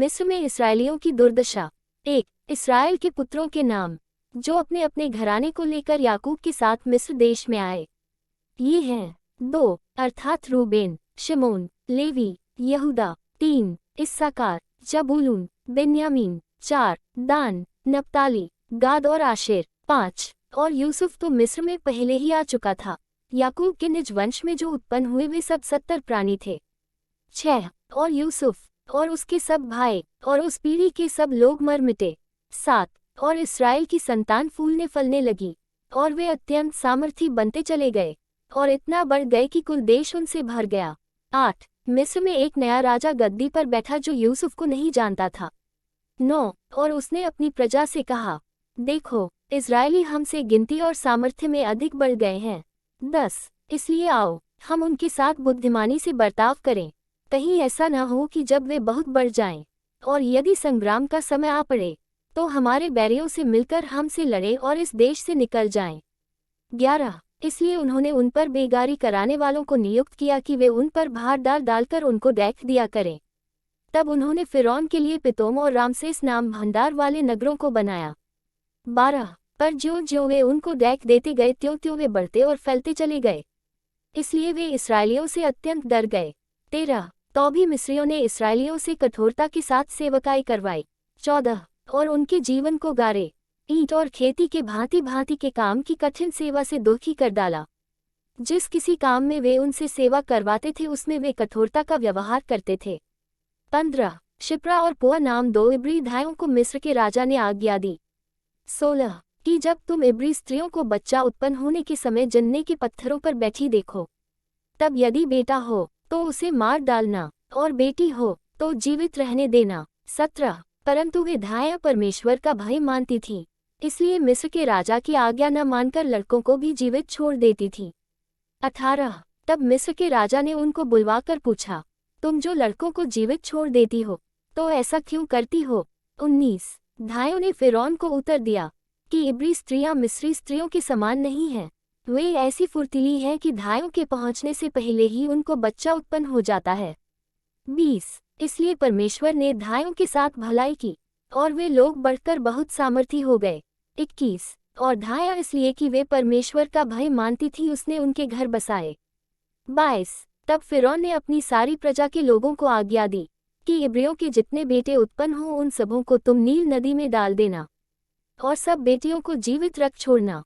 मिस्र में इसराइलियों की दुर्दशा। 1. इसराइल के पुत्रों के नाम, जो अपने अपने घराने को लेकर याकूब के साथ मिस्र देश में आए। ये हैं 2. अर्थात रूबेन, शिमोन, लेवी, यहूदा। 3. इस्साकार, जबूलून, बेन्यामीन। 4. दान, नप्ताली, गाद और आशेर। 5. और यूसुफ तो मिस्र में पहले ही आ चुका था। याकूब के निज वंश में जो उत्पन्न हुए वे सब 70 प्राणी थे। 6. और यूसुफ और उसके सब भाई और उस पीढ़ी के सब लोग मर मिटे। 7. और इस्राएल की संतान फूलने फलने लगी और वे अत्यंत सामर्थी बनते चले गए और इतना बढ़ गए कि कुल देश उनसे भर गया। 8. मिस्र में एक नया राजा गद्दी पर बैठा जो यूसुफ को नहीं जानता था। 9. और उसने अपनी प्रजा से कहा, देखो, इजरायली हमसे गिनती और सामर्थ्य में अधिक बढ़ गए हैं। 10. इसलिए आओ, हम उनके साथ बुद्धिमानी से बर्ताव करें, कहीं ऐसा न हो कि जब वे बहुत बढ़ जाएं, और यदि संग्राम का समय आ पड़े, तो हमारे बैरियों से मिलकर हमसे लड़े और इस देश से निकल जाएं। 11. इसलिए उन्होंने उन पर बेगारी कराने वालों को नियुक्त किया कि वे उन पर भार डालकर उनको डैक दिया करें। तब उन्होंने फिरौन के लिए पितोम और रामसेस नाम भंडार वाले नगरों को बनाया। 12. पर ज्यों ज्यों वे उनको डैक देते गए त्यों त्यों वे बढ़ते और फैलते चले गए, इसलिए वे इसराइलियों से अत्यंत डर गए। 13. तो भी मिस्रियों ने इसराइलियों से कठोरता के साथ सेवकाई करवाई। 14. और उनके जीवन को गारे, ईंट और खेती के भांति भांति के काम की कठिन सेवा से दुखी कर डाला। जिस किसी काम में वे उनसे सेवा करवाते थे उसमें वे कठोरता का व्यवहार करते थे। 15. शिप्रा और पुआ नाम 2 इब्री धायों को मिस्र के राजा ने आज्ञा दी। 16. कि जब तुम इब्री स्त्रियों को बच्चा उत्पन्न होने के समय जनने के पत्थरों पर बैठी देखो, तब यदि बेटा हो तो उसे मार डालना और बेटी हो तो जीवित रहने देना। 17. परंतु वे धाया परमेश्वर का भय मानती थीं, इसलिए मिस्र के राजा की आज्ञा न मानकर लड़कों को भी जीवित छोड़ देती थीं। 18. तब मिस्र के राजा ने उनको बुलवाकर पूछा, तुम जो लड़कों को जीवित छोड़ देती हो, तो ऐसा क्यों करती हो? 19. धायों ने फिरौन को उत्तर दिया कि इब्री स्त्रियां मिस्री स्त्रियों के समान नहीं हैं, वे ऐसी फुर्तीली हैं कि धायों के पहुंचने से पहले ही उनको बच्चा उत्पन्न हो जाता है। 20. इसलिए परमेश्वर ने धायों के साथ भलाई की और वे लोग बढ़कर बहुत सामर्थी हो गए। 21. और धाया इसलिए कि वे परमेश्वर का भय मानती थी उसने उनके घर बसाए। 22. तब फिरौन ने अपनी सारी प्रजा के लोगों को आज्ञा दी कि इब्रियों के जितने बेटे उत्पन्न हों उन सबों को तुम नील नदी में डाल देना और सब बेटियों को जीवित रख छोड़ना।